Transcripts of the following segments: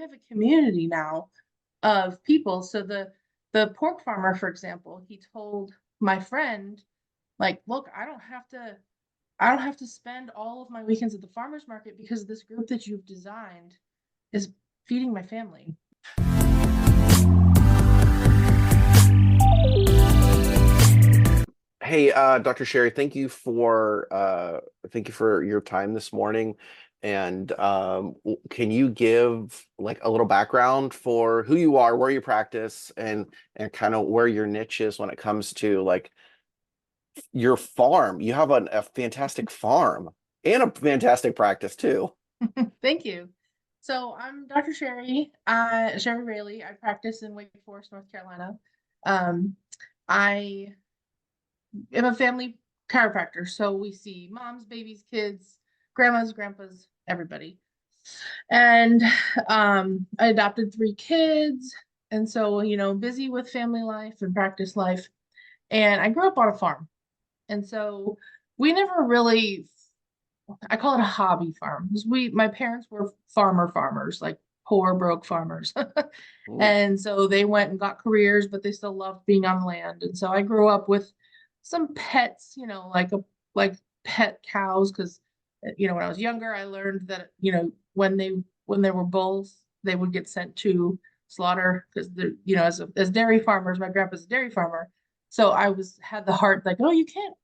have a community now of people. So the pork farmer, for example, he told my friend, like, look, I don't have to spend all of my weekends at the farmer's market because this group that you've designed is feeding my family. Hey, Dr. Sherri, thank you for your time this morning. And can you give like a little background for who you are, where you practice, and kind of where your niche is when it comes to like your farm? You have a fantastic farm and a fantastic practice too. Thank you. So I'm Dr. Sherri Raley. I practice in Wake Forest, North Carolina. Um, I am a family chiropractor, so we see moms, babies, kids, grandmas, grandpas, everybody. And I adopted three kids, and so busy with family life and practice life. And I grew up on a farm, and so we never really, I call it a hobby farm because my parents were farmers, like poor broke farmers. Ooh, And so they went and got careers, but they still loved being on land. And so I grew up with some pets, like pet cows, because when I was younger, I learned that when they were bulls, they would get sent to slaughter because as dairy farmers, my grandpa's a dairy farmer. So had the heart like, oh, you can't,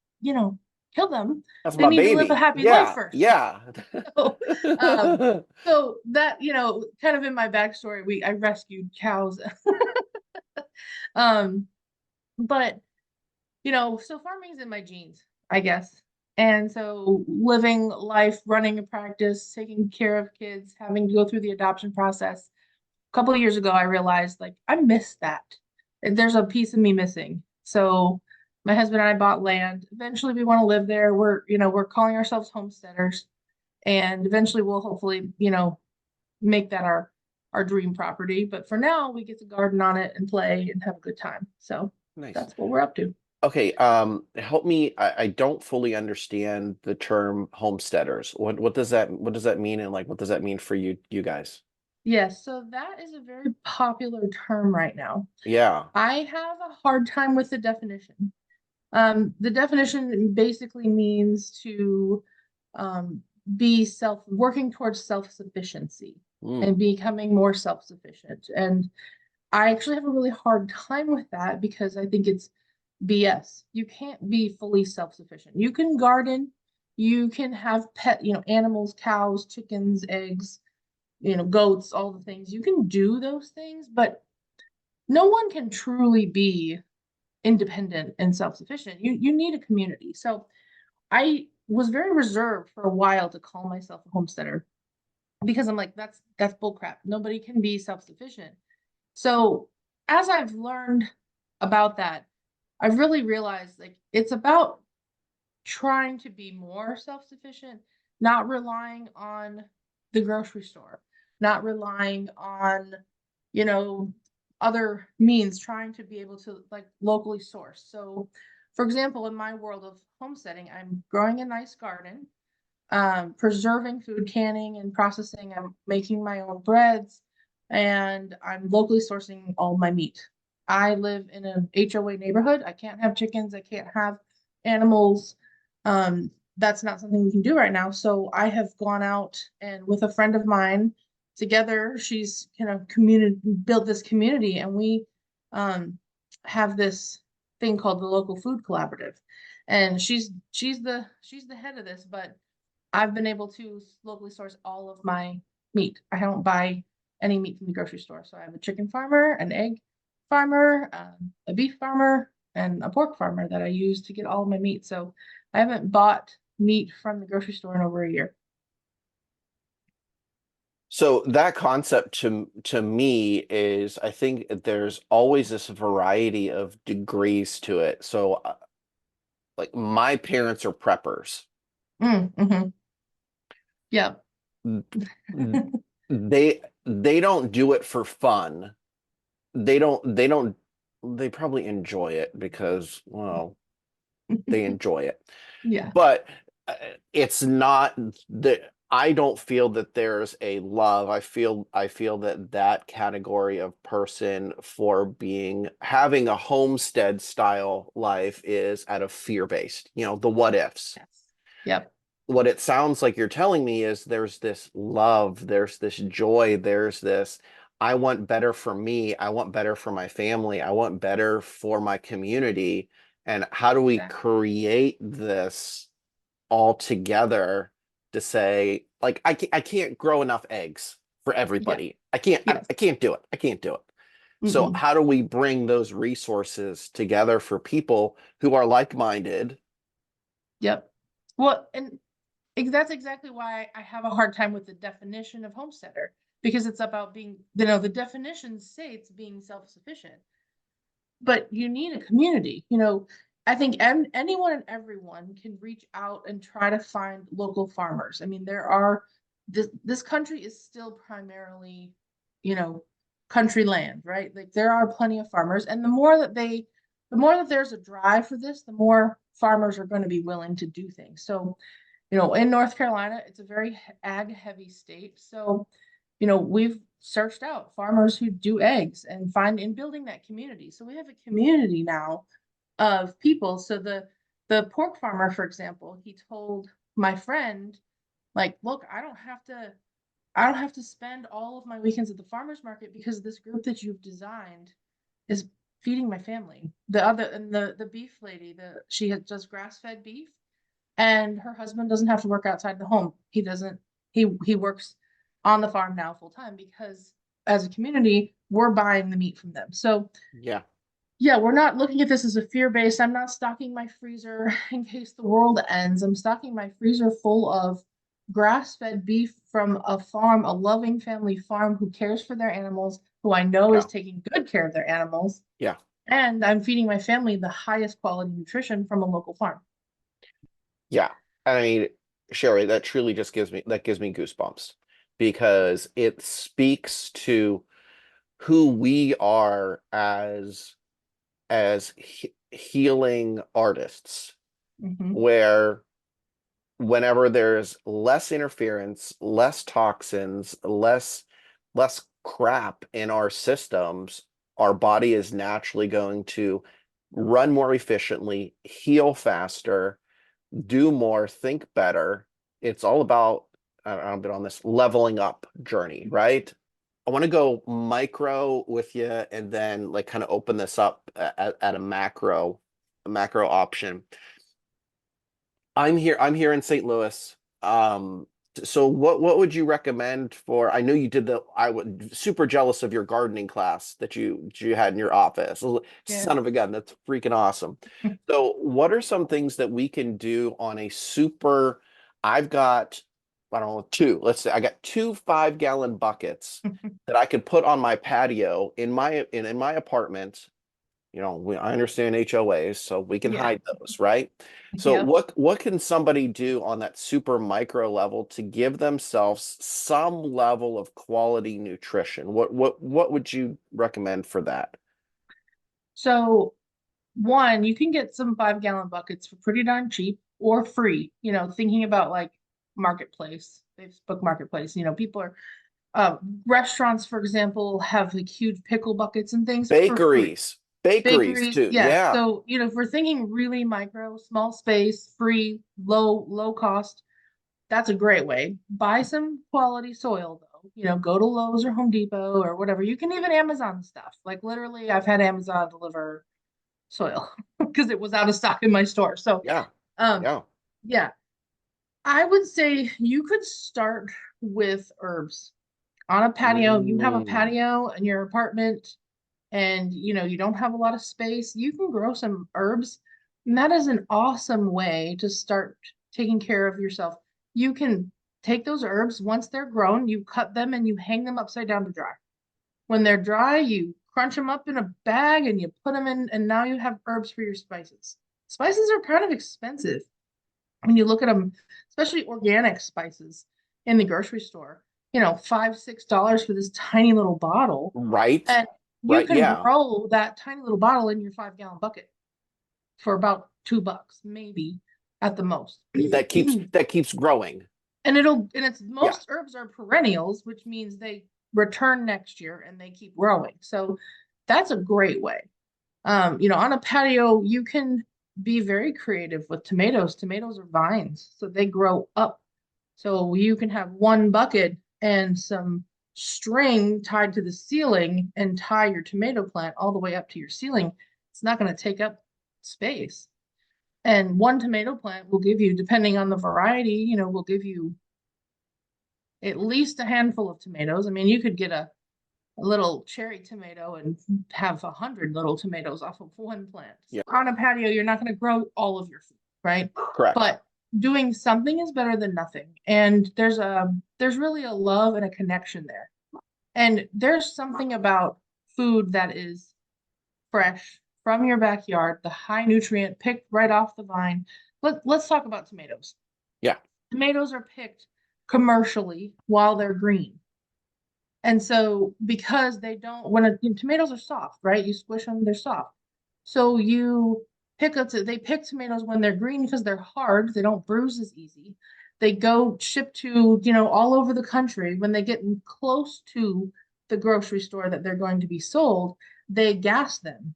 kill them. that's They my need to live a baby. happy life Yeah, first. yeah. So, um, so that, kind of in my backstory, I rescued cows. Um, but so farming is in my genes, I guess. And so living life, running a practice, taking care of kids, having to go through the adoption process. A couple of years ago, I realized like I missed that. And there's a piece of me missing. So my husband and I bought land. Eventually we want to live there. We're calling ourselves homesteaders. And eventually we'll hopefully, make that our dream property. But for now, we get to garden on it and play and have a good time. So Nice. that's what we're up to. Okay, help me. I don't fully understand the term homesteaders. What does that mean, and like what does that mean for you guys? Yes, so that is a very popular term right now. Yeah. I have a hard time with the definition. The definition basically means to um, be working towards self-sufficiency Mm, and becoming more self-sufficient. And I actually have a really hard time with that because I think it's BS. You can't be fully self-sufficient. You can garden, you can have animals, cows, chickens, eggs, goats, all the things. You can do those things, but no one can truly be independent and self-sufficient. You need a community. So I was very reserved for a while to call myself a homesteader because I'm like, that's bullcrap. Nobody can be self-sufficient. So as I've learned about that, I've really realized like it's about trying to be more self-sufficient, not relying on the grocery store, not relying on, you know, other means, trying to be able to like locally source. So, for example, in my world of homesteading, I'm growing a nice garden, preserving food, canning and processing. I'm making my own breads, and I'm locally sourcing all my meat. I live in an HOA neighborhood. I can't have chickens. I can't have animals. That's not something we can do right now. So I have gone out and with a friend of mine together, she's kind of community built this community, and we um, have this thing called the local food collaborative. And she's the head of this, but I've been able to locally source all of my meat. I don't buy any meat from the grocery store. So I have a chicken farmer, an egg farmer, a beef farmer, and a pork farmer that I use to get all of my meat. So I haven't bought meat from the grocery store in over a year. so that concept to me is I think there's always this variety of degrees to it. So like my parents are preppers. Mm-hmm. Yeah. They don't do it for fun. They don't they probably enjoy it because, well, they enjoy it. Yeah. But uh, it's not that. I don't feel that there's a love. I feel that that category of person for being having a homestead style life is out of fear based. The what ifs. Yes. Yep. What it sounds like you're telling me is there's this love, there's this joy, there's this I want better for me, I want better for my family, I want better for my community. And how do we Exactly. create this all together to say, like, I can't grow enough eggs for Yeah. everybody. I Yes. can't do it. I can't do it. So Mm-mm. how do we bring those resources together for people who are like-minded? Yep. Well, and that's exactly why I have a hard time with the definition of homesteader, because it's about being, the definitions say it's being self-sufficient, but you need a community. I think anyone and everyone can reach out and try to find local farmers. I mean, this country is still primarily, you know, country land, right? Like there are plenty of farmers, and the more that there's a drive for this, the more farmers are going to be willing to do things. So, in North Carolina, it's a very ag heavy state. So, we've searched out farmers who do eggs and find in building that community. So we have a community now of people. So the pork farmer, for example, he told my friend, like, look, I don't have to spend all of my weekends at the farmer's market because this group that you've designed is feeding my family. The beef lady, does grass-fed beef, and her husband doesn't have to work outside the home. He works on the farm now full time because as a community, we're buying the meat from them. So Yeah. yeah, we're not looking at this as a fear-based. I'm not stocking my freezer in case the world ends. I'm stocking my freezer full of grass-fed beef from a farm, a loving family farm who cares for their animals, who I know is Yeah. taking good care of their animals. Yeah. And I'm feeding my family the highest quality nutrition from a local farm. Yeah. I mean, Sherry, that truly just gives me goosebumps because it speaks to who we are as healing artists, Mhm. where whenever there's less interference, less toxins, less crap in our systems, our body is naturally going to run more efficiently, heal faster, do more, think better. It's all about, I've been on this leveling up journey, right? I want to go micro with you and then like kind of open this up at a macro option. I'm here in St. Louis. So what would you recommend for, I know you did I would super jealous of your gardening class that you had in your office. Yeah. Son of a gun, that's freaking awesome. So what are some things that we can do on a super, I've got, I don't know, let's say I got two 5-gallon buckets that I could put on my patio in my apartment. I understand HOAs, so we can Yeah. hide those, right? So Yep. what can somebody do on that super micro level to give themselves some level of quality nutrition? What would you recommend for that? So one, you can get some 5-gallon buckets for pretty darn cheap or free. Thinking about like marketplace, Facebook Marketplace. People are uh, restaurants, for example, have like huge pickle buckets and things for free. Bakeries Bakeries, too. yeah. Yeah, So, if we're thinking really micro, small space, free, low cost, that's a great way. Buy some quality soil though. Go to Lowe's or Home Depot or whatever. You can even Amazon stuff. Like literally, I've had Amazon deliver soil because it was out of stock in my store. So, yeah, um, yeah. yeah, I would say you could start with herbs on a patio. You have a Mm, patio in your apartment and you don't have a lot of space, you can grow some herbs. And that is an awesome way to start taking care of yourself. You can take those herbs once they're grown, you cut them and you hang them upside down to dry. When they're dry, you crunch them up in a bag and you put them in, and now you have herbs for your spices. Spices are kind of expensive when you look at them, especially organic spices in the grocery store. $5, $6 for this tiny little bottle, right, and you right. can Yeah, grow that tiny little bottle in your 5-gallon bucket for about $2, maybe at the most. that keeps growing. And it's Yeah, most herbs are perennials, which means they return next year and they keep growing. So that's a great way. On a patio, you can be very creative with tomatoes. Tomatoes are vines, so they grow up. So you can have one bucket and some string tied to the ceiling and tie your tomato plant all the way up to your ceiling. It's not going to take up space. And one tomato plant will give you, depending on the variety, will give you at least a handful of tomatoes. I mean, you could get a little cherry tomato and have 100 little tomatoes off of one plant. yeah, On a patio, you're not going to grow all of your food, right? correct. But doing something is better than nothing. And there's really a love and a connection there. And there's something about food that is fresh from your backyard, the high nutrient picked right off the vine. Let's talk about tomatoes. Yeah, Tomatoes are picked commercially while they're green. And so because they don't, tomatoes are soft, right? You squish them, they're soft. So they pick tomatoes when they're green because they're hard, they don't bruise as easy. They go ship to, all over the country. When they get close to the grocery store that they're going to be sold, they gas them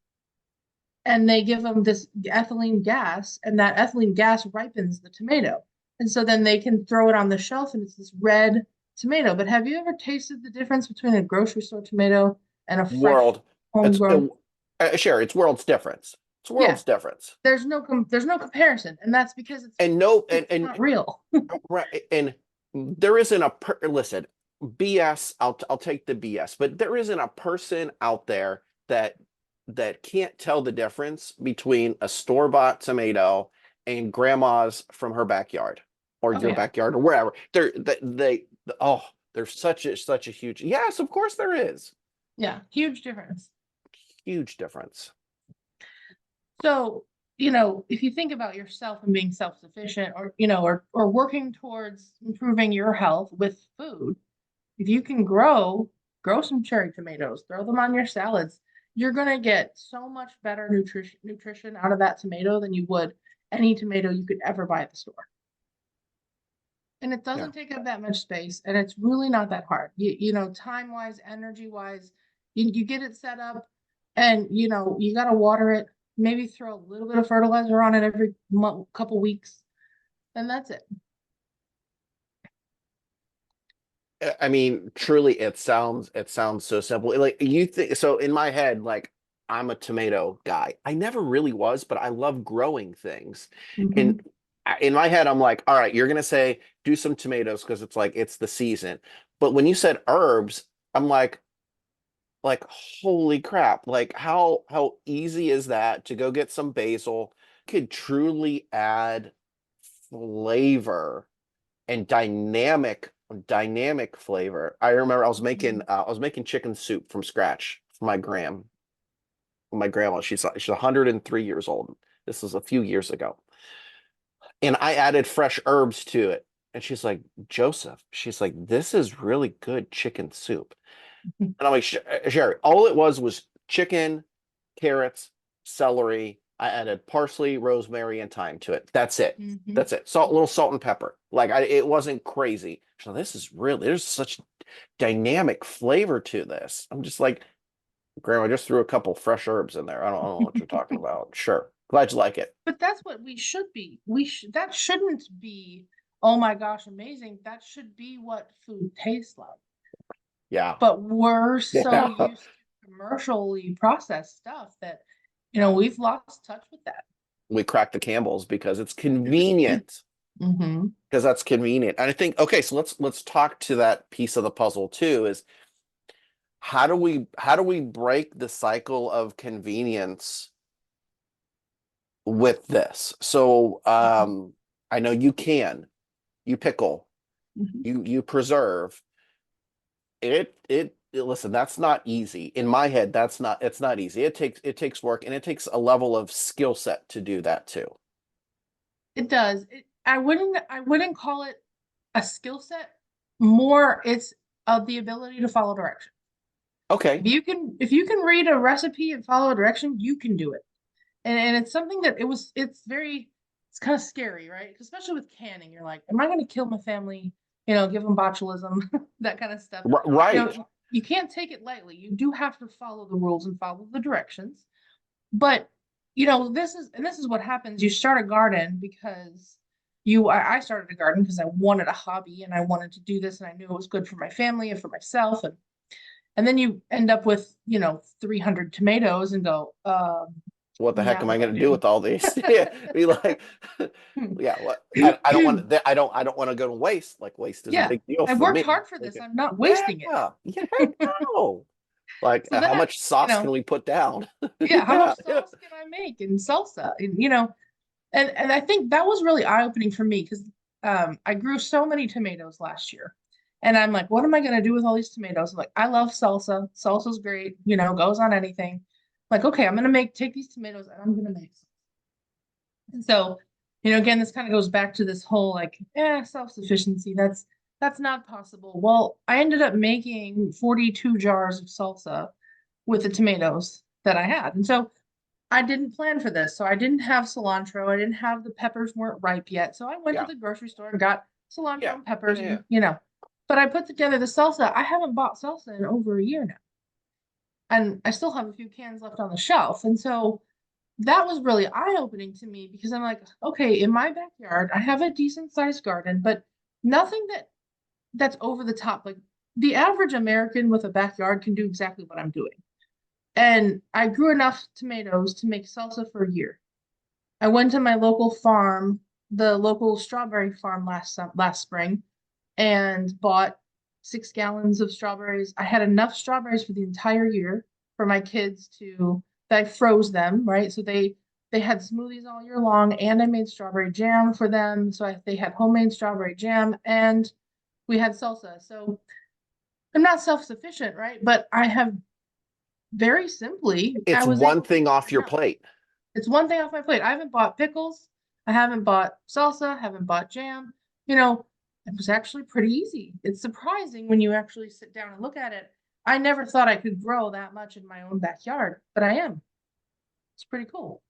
and they give them this ethylene gas, and that ethylene gas ripens the tomato. And so then they can throw it on the shelf and it's this red tomato. But have you ever tasted the difference between a grocery store tomato and a fresh world. It's homegrown? Sherry, it's world's difference. It's Yeah, world's difference. there's no comparison, and that's because And no, it's not real. right, and there isn't listen, BS, I'll take the BS, but there isn't a person out there that can't tell the difference between a store-bought tomato and grandma's from her backyard or Oh your yeah, backyard or wherever. Oh, there's such a huge, yes, of course there is. yeah, huge difference. Huge difference. So, if you think about yourself and being self-sufficient or, or working towards improving your health with food, if you can grow some cherry tomatoes, throw them on your salads, you're gonna get so much better nutrition out of that tomato than you would any tomato you could ever buy at the store. And it Yeah. doesn't take up that much space, and it's really not that hard. Time wise, energy wise, you get it set up, and you got to water it. Maybe throw a little bit of fertilizer on it every couple weeks, and that's it. I mean, truly, it sounds so simple. Like you think so in my head, like I'm a tomato guy. I never really was, but I love growing things. Mhm. And in my head, I'm like, all right, you're gonna say do some tomatoes because it's like it's the season. But when you said herbs, I'm like holy crap! Like how easy is that to go get some basil? Could truly add flavor and dynamic flavor. I remember I was making chicken soup from scratch for my grandma. She's 103 years old. This was a few years ago. And I added fresh herbs to it. And she's like, Joseph, she's like, this is really good chicken soup. Mhm. And I'm like, Sherry, all it was chicken, carrots, celery. I added parsley, rosemary, and thyme to it. That's it. Mhm. That's it. Salt, little salt and pepper. Like it wasn't crazy. So this is really there's such dynamic flavor to this. I'm just like, Grandma, just threw a couple fresh herbs in there. I don't know what you're talking about. Sure. Glad you like it. But that's what we should be. That shouldn't be, oh my gosh, amazing. That should be what food tastes like. Yeah. But we're so Yeah. used to commercially processed stuff that, we've lost touch with that. We crack the Campbells because it's convenient. Mm-hmm. Because that's convenient. And I think, okay, so let's talk to that piece of the puzzle too, is how do we break the cycle of convenience with this? So I know you pickle, Mm-hmm. you preserve. Listen, that's not easy. In my head, it's not easy. It takes work and it takes a level of skill set to do that too. It does. I wouldn't call it a skill set. More, it's the ability to follow direction. Okay. If you can read a recipe and follow a direction, you can do it. And it's something that it's very it's kind of scary, right? Especially with canning, you're like, am I going to kill my family? You know, give them botulism, that kind of stuff. You Right. know, you can't take it lightly. You do have to follow the rules and follow the directions. But you know, this is what happens. You start a garden because I started a garden because I wanted a hobby and I wanted to do this and I knew it was good for my family and for myself. And then you end up with, you know, 300 tomatoes and go, What the heck not am I gonna going to do do. with all these? Yeah, be like, yeah, what I don't want that. I don't want to go to waste. Like waste isn't a Yeah, big deal I for worked me. hard for this. Okay. I'm not Yeah, wasting it. yeah, heck no. Like, So then how I, much you sauce can know, we put down? yeah, how Yeah, much yeah. sauce can I make in salsa? And you know, and I think that was really eye-opening for me because I grew so many tomatoes last year. And I'm like, what am I gonna do with all these tomatoes? I'm like, I love salsa. Salsa's great, you know, goes on anything. Like, okay, I'm gonna take these tomatoes and I'm gonna make salsa. And so, you know, again, this kind of goes back to this whole like, self-sufficiency. That's not possible. Well, I ended up making 42 jars of salsa with the tomatoes that I had. And so I didn't plan for this. So I didn't have cilantro. I didn't have the peppers weren't ripe yet. So I went to Yeah, the grocery store and got cilantro yeah, and yeah, peppers yeah. and, you know, but I put together the salsa. I haven't bought salsa in over a year now. And I still have a few cans left on the shelf. And so that was really eye-opening to me because I'm like, okay, in my backyard, I have a decent sized garden, but nothing that's over the top. Like the average American with a backyard can do exactly what I'm doing. And I grew enough tomatoes to make salsa for a year. I went to my local farm, the local strawberry farm last spring, and bought 6 gallons of strawberries. I had enough strawberries for the entire year for my kids to that I froze them, right? So they had smoothies all year long, and I made strawberry jam for them. So they had homemade strawberry jam, and we had salsa. So I'm not self-sufficient, right? But I have very simply, I It's was one able to thing figure off it your out. plate. It's one thing off my plate. I haven't bought pickles. I haven't bought salsa. Haven't bought jam. You know, it was actually pretty easy. It's surprising when you actually sit down and look at it. I never thought I could grow that much in my own backyard, but I am. It's pretty cool.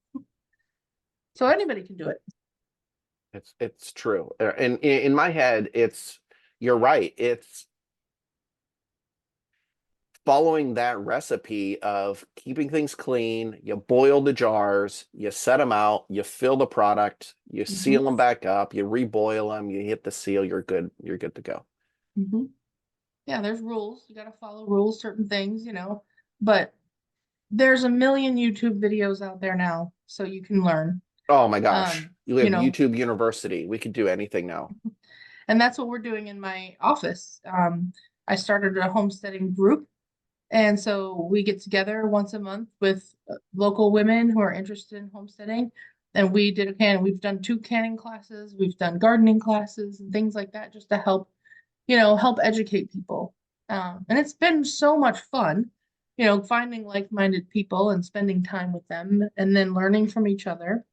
So anybody can do it. It's true. And in my head, you're right. It's following that recipe of keeping things clean. You boil the jars, you set them out, you fill the product, you Hmm. seal them back up, you reboil them, you hit the seal, you're good. You're good to go. Hmm. Yeah, there's rules. You got to follow rules, certain things, you know, but there's a million YouTube videos out there now, so you can learn. Oh my gosh. Um, You you have know, YouTube University. We could do anything now. and that's what we're doing in my office. I started a homesteading group. And so we get together once a month with local women who are interested in homesteading. And we've done 2 canning classes, we've done gardening classes and things like that just to help, you know, help educate people. And it's been so much fun, you know, finding like-minded people and spending time with them and then learning from each other.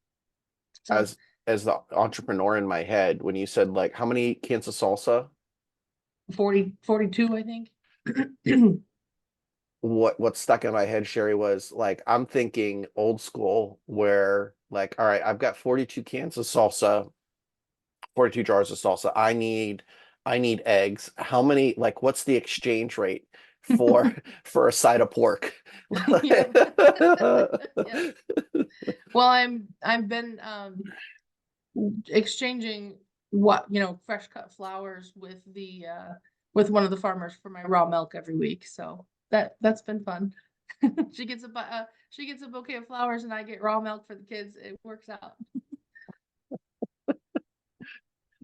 So As as the entrepreneur in my head, when you said like how many cans of salsa, 42, I think. what stuck in my head, Sherry, was like I'm thinking old school where like, all right, I've got 42 cans of salsa, 42 jars of salsa. I need eggs. How many, like what's the exchange rate for for a side of pork? Yeah. Yes. Well, I've been exchanging what, you know, fresh cut flowers with one of the farmers for my raw milk every week. So that's been fun. She gets a bouquet of flowers and I get raw milk for the kids. It works out.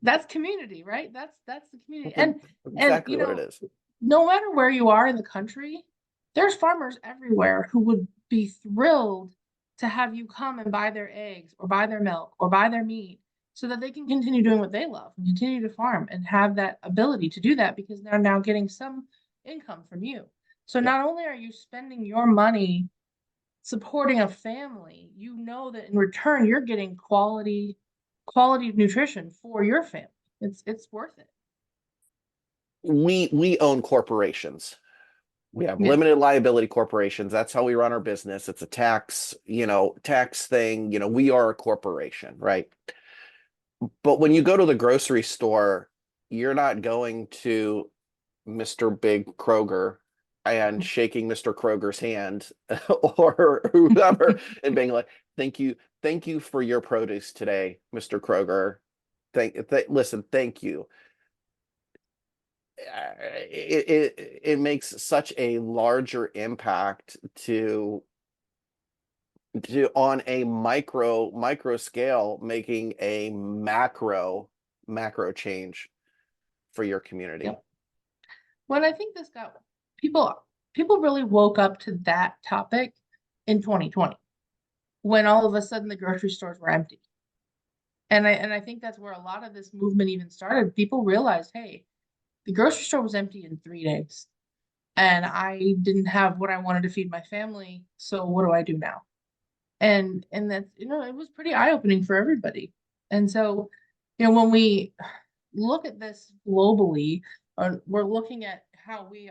That's community, right? That's the community. That's And exactly you what it know, is. no matter where you are in the country, there's farmers everywhere who would be thrilled to have you come and buy their eggs or buy their milk or buy their meat so that they can continue doing what they love and continue to farm and have that ability to do that because they're now getting some income from you. So Yeah. not only are you spending your money supporting a family, you know that in return you're getting quality nutrition for your family. It's worth it. We own corporations. We have Yes. limited liability corporations. That's how we run our business. It's a tax thing. We are a corporation, right? But when you go to the grocery store, you're not going to Mr. Big Kroger and shaking Mr. Kroger's hand or whoever and being like, thank you for your produce today, Mr. Kroger. Listen, thank you. It makes such a larger impact to on a micro scale, making a macro change for your community. Yep. When I think this got people, people really woke up to that topic in 2020 when all of a sudden the grocery stores were empty. And I think that's where a lot of this movement even started. People realized, hey, the grocery store was empty in 3 days, and I didn't have what I wanted to feed my family. So what do I do now? And that's, it was pretty eye-opening for everybody. And so, when we look at this globally, we're looking at how we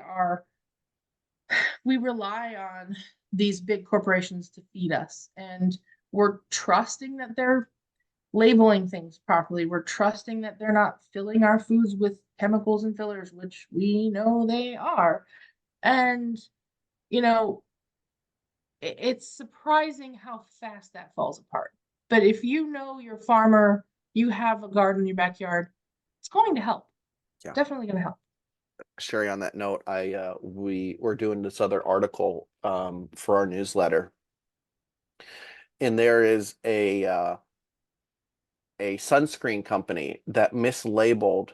rely on these big corporations to feed us, and we're trusting that they're labeling things properly. We're trusting that they're not filling our foods with chemicals and fillers, which we know they are. And, you know, it's surprising how fast that falls apart. But if you know your farmer, you have a garden in your backyard, it's going to help. Yeah. Definitely going to help. Sherry, on that note, we were doing this other article for our newsletter, and there is a sunscreen company that mislabeled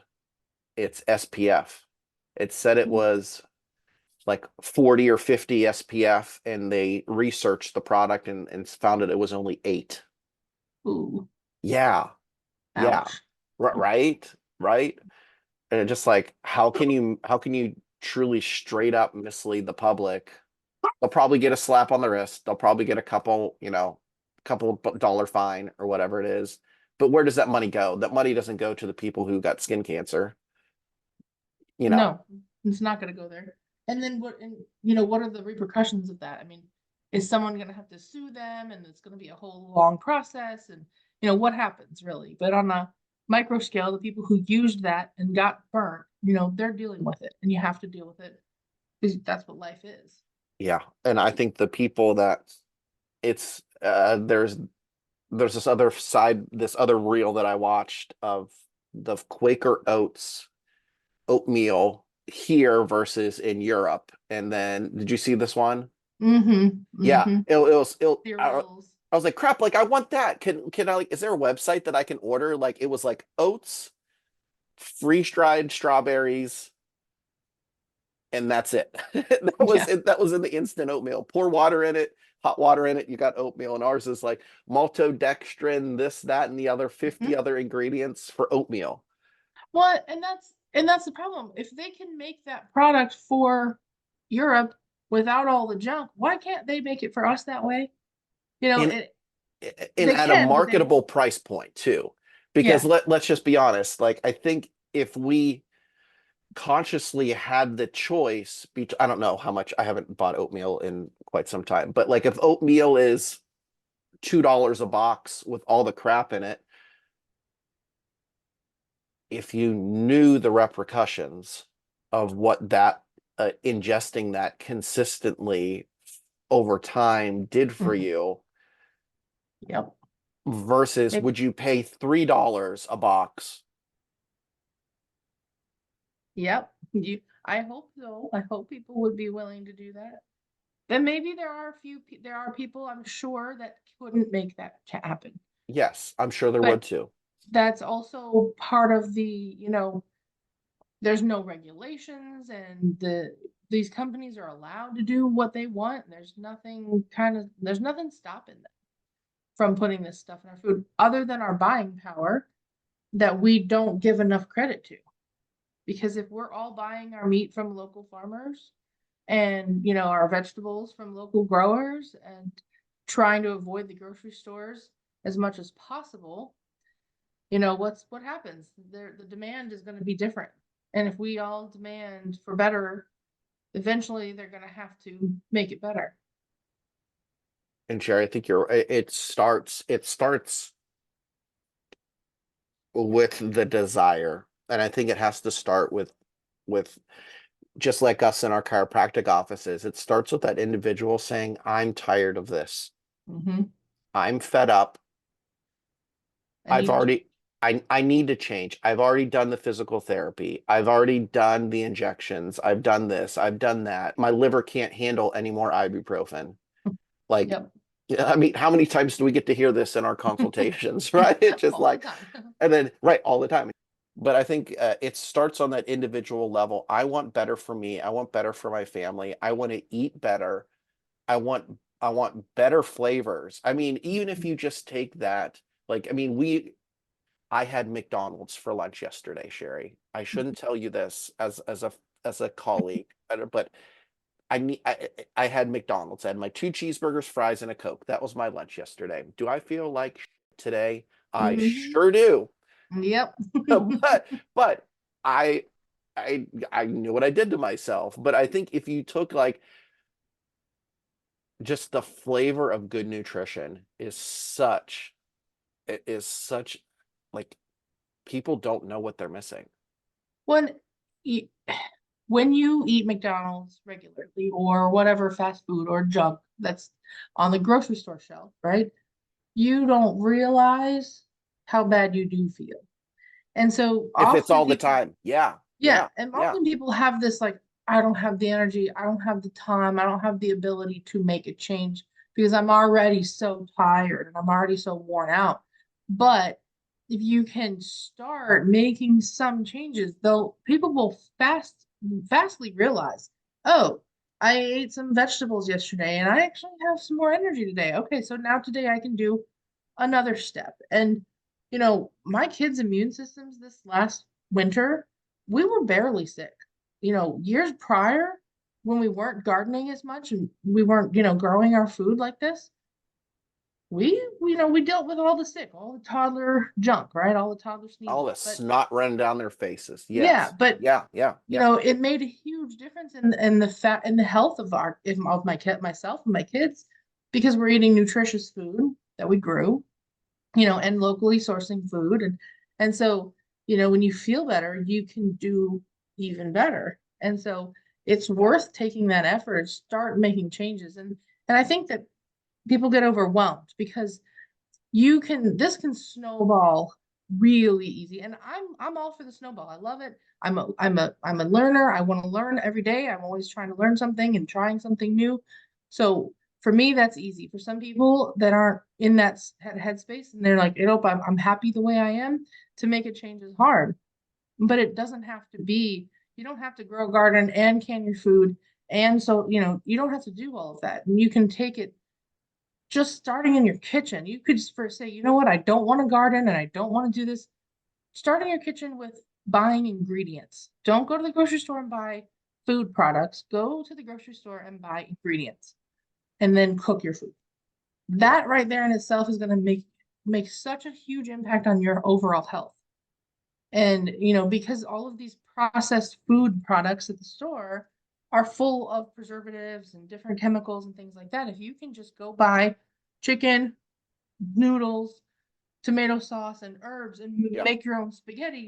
its SPF. It said it was like 40 or 50 SPF, and they researched the product and found it was only 8. Ooh, Yeah, yeah, ouch. right, right. And it just like, how can you truly straight up mislead the public? They'll probably get a slap on the wrist. They'll probably get a couple dollar fine or whatever it is. But where does that money go? That money doesn't go to the people who got skin cancer, you know. No, it's not going to go there. And then what are the repercussions of that? I mean, is someone going to have to sue them, and it's going to be a whole long process? And what happens really? But on a micro scale, the people who used that and got burnt, they're dealing with it, and you have to deal with it because that's what life is. Yeah. And I think the people that it's there's this other side, this other reel that I watched of the Quaker Oats oatmeal here versus in Europe. And then did you see this one? Mm-hmm. Yeah, Mm-hmm. Cereals. I was like, crap, like I want that. Can I like, is there a website that I can order? Like it was like oats, freeze-dried strawberries, and that's it. Yeah. That was in the instant oatmeal. Pour water in it, hot water in it, you got oatmeal. And ours is like maltodextrin, this, that, and the other 50 Mm-hmm. other ingredients for oatmeal. Well, and that's the problem. If they can make that product for Europe without all the junk, why can't they make it for us that way? And and They at a can, but they marketable won't. price point too. Because Yeah. let's just be honest, like I think if we consciously had the choice I don't know how much, I haven't bought oatmeal in quite some time, but like if oatmeal is $2 a box with all the crap in it, if you knew the repercussions of what that ingesting that consistently over time did for Mhm. you Yep. versus It, would you pay $3 a box? yep. I hope so. I hope people would be willing to do that. And maybe there are people I'm sure that couldn't make that happen. Yes, I'm sure there would But too. that's also part of there's no regulations, and these companies are allowed to do what they want. There's nothing stopping them from putting this stuff in our food other than our buying power that we don't give enough credit to. Because if we're all buying our meat from local farmers and our vegetables from local growers and trying to avoid the grocery stores as much as possible, what happens? The demand is going to be different. And if we all demand for better, eventually they're going to have to make it better. And Sherry, I think it starts with the desire. And I think it has to start with just like us in our chiropractic offices. It starts with that individual saying, I'm tired of this. Mm-hmm. I'm fed up. I I've need to. already I need to change. I've already done the physical therapy. I've already done the injections. I've done this. I've done that. My liver can't handle any more ibuprofen. Like, Yep. yeah, I mean, how many times do we get to hear this in our consultations, right? It's just All the like, time. and then, right, all the time. But I think it starts on that individual level. I want better for me. I want better for my family. I want to eat better. I want I want better flavors. I mean, even if you just take that, like, I mean, I had McDonald's for lunch yesterday, Sherry. I shouldn't tell you this as a colleague, but I had McDonald's. I had my two cheeseburgers, fries, and a Coke. That was my lunch yesterday. Do I feel like today? I Hmm. sure do. Yep. But I I knew what I did to myself. But I think if you took like just the flavor of good nutrition is such like people don't know what they're missing. When you, when you eat McDonald's regularly or whatever fast food or junk that's on the grocery store shelf, right? You don't realize how bad you do feel. And so If it's often all the people, time. Yeah, yeah, yeah, and yeah. often people have this like, I don't have the energy, I don't have the time, I don't have the ability to make a change because I'm already so tired and I'm already so worn out. But if you can start making some changes, though people will fastly realize, oh, I ate some vegetables yesterday and I actually have some more energy today. Okay, so now today I can do another step. And my kids' immune systems this last winter, we were barely sick. Years prior, when we weren't gardening as much and we weren't, growing our food like this, we dealt with all the sick, all the toddler junk, right? All the toddler All the sneezes. But snot running down their faces. yeah, Yes. but Yeah, yeah, yeah. it made a huge difference in the fat in the health of my kid, myself and my kids, because we're eating nutritious food that we grew, and locally sourcing food. And so, when you feel better, you can do even better. And so it's worth taking that effort, start making changes. And I think that people get overwhelmed because this can snowball really easy. And I'm all for the snowball. I love it. I'm a learner. I want to learn every day. I'm always trying to learn something and trying something new. So for me, that's easy. For some people that aren't in that headspace and they're like, nope, I'm happy the way I am, to make a change is hard. But it doesn't have to be, you don't have to grow a garden and can your food. And so, you don't have to do all of that. And you can take it just starting in your kitchen. You could just first say, you know what, I don't want to garden and I don't want to do this. Start in your kitchen with buying ingredients. Don't go to the grocery store and buy food products. Go to the grocery store and buy ingredients and then cook your food. Yeah. That right there in itself is going to make such a huge impact on your overall health. And because all of these processed food products at the store are full of preservatives and different chemicals and things like that, if you can just go buy chicken, noodles, tomato sauce, and herbs and Yeah. make your own spaghetti,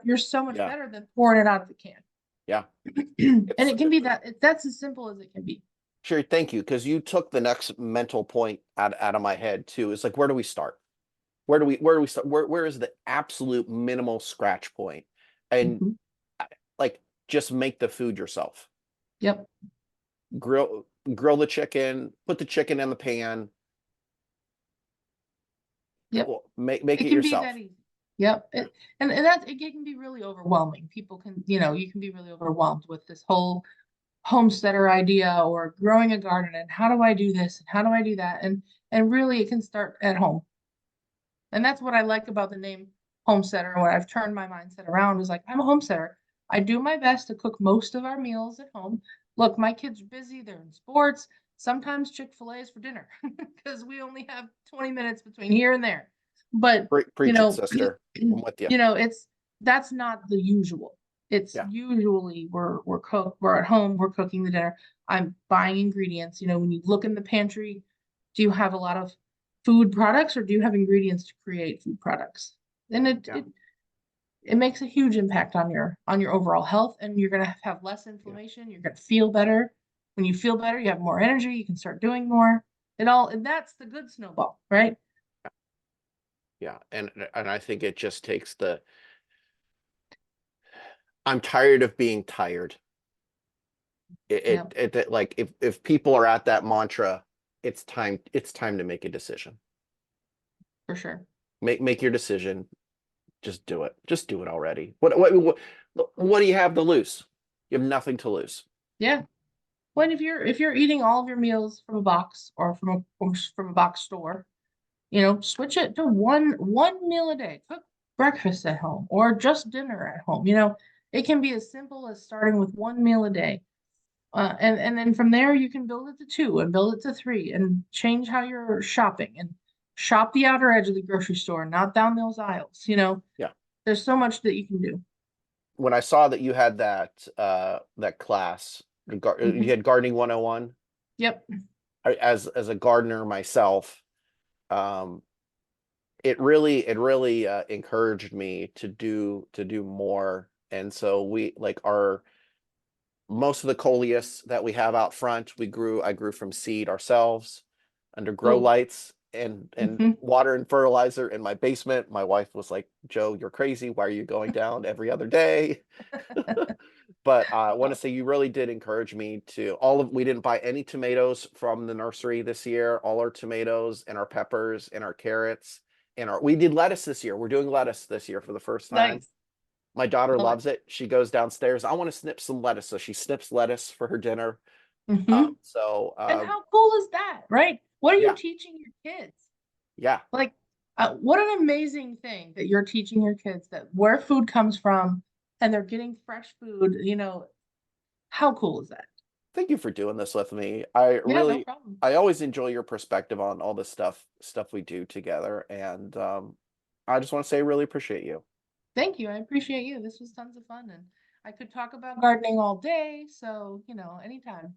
you're so much Yeah. better than pouring it out of the can. Yeah. And It's it can be that's as simple as it can be. Sherry, thank you. Because you took the next mental point out of my head too. It's like, where do we start? Where do we start? Where is the absolute minimal scratch point? And Mhm. like just make the food yourself. Yep. Grill the chicken, put the chicken in the pan, Yep. make It it can be that yourself. easy. Yep. Yeah. And that it can be really overwhelming. People can, you can be really overwhelmed with this whole homesteader idea or growing a garden and how do I do this and how do I do that? And really it can start at home. And that's what I like about the name homesteader. What I've turned my mindset around is like, I'm a homesteader. I do my best to cook most of our meals at home. Look, my kids are busy, they're in sports. Sometimes Chick-fil-A is for dinner because we only have 20 minutes between here and there. But, you Preach it, know, sister. I'm with you. that's not the usual. It's Yeah. usually we're at home, we're cooking the dinner. I'm buying ingredients. When you look in the pantry, do you have a lot of food products or do you have ingredients to create food products? And Yeah. it makes a huge impact on your overall health, and you're gonna have less Yeah. inflammation. You're gonna feel better. When you feel better, you have more energy. You can start doing more. And that's the good snowball, right? Yeah. And I think it just takes I'm tired of being tired. Yeah, Like if people are at that mantra, it's time to make a decision. for sure. Make your decision. Just do it. Just do it already. What do you have to lose? You have nothing to lose. Yeah. When if you're eating all of your meals from a box or from a box store, switch it to one meal a day. Cook breakfast at home or just dinner at home. It can be as simple as starting with one meal a day. And then from there you can build it to two and build it to three and change how you're shopping and shop the outer edge of the grocery store, not down those aisles. Yeah. There's so much that you can do. When I saw that you had that class, you Mhm. had gardening 101. Yep. As a gardener myself, um, it really encouraged me to do more. And so we like our most of the coleus that we have out front, I grew from seed ourselves under grow Oh. lights and Mhm. water and fertilizer in my basement. My wife was like, "Joe, you're crazy. Why are you going down every other day?" But I want to say you really did encourage me to we didn't buy any tomatoes from the nursery this year. All our tomatoes and our peppers and our carrots and we did lettuce this year. We're doing lettuce this year for the first time. Nice. My daughter Love it. loves it. She goes downstairs. I want to snip some lettuce. So she snips lettuce for her dinner. Hmm. So And how cool is that, right? What are you yeah, teaching your kids? yeah. Like, what an amazing thing that you're teaching your kids that where food comes from and they're getting fresh food. How cool is that? Thank you for doing this with me. Yeah, no problem. I always enjoy your perspective on all the stuff we do together. And I just want to say I really appreciate you. Thank you. I appreciate you. This was tons of fun. And I could talk about gardening all day. So, anytime.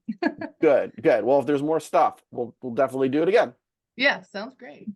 Good, good. Well, if there's more stuff, we'll definitely do it again. Yeah, sounds great.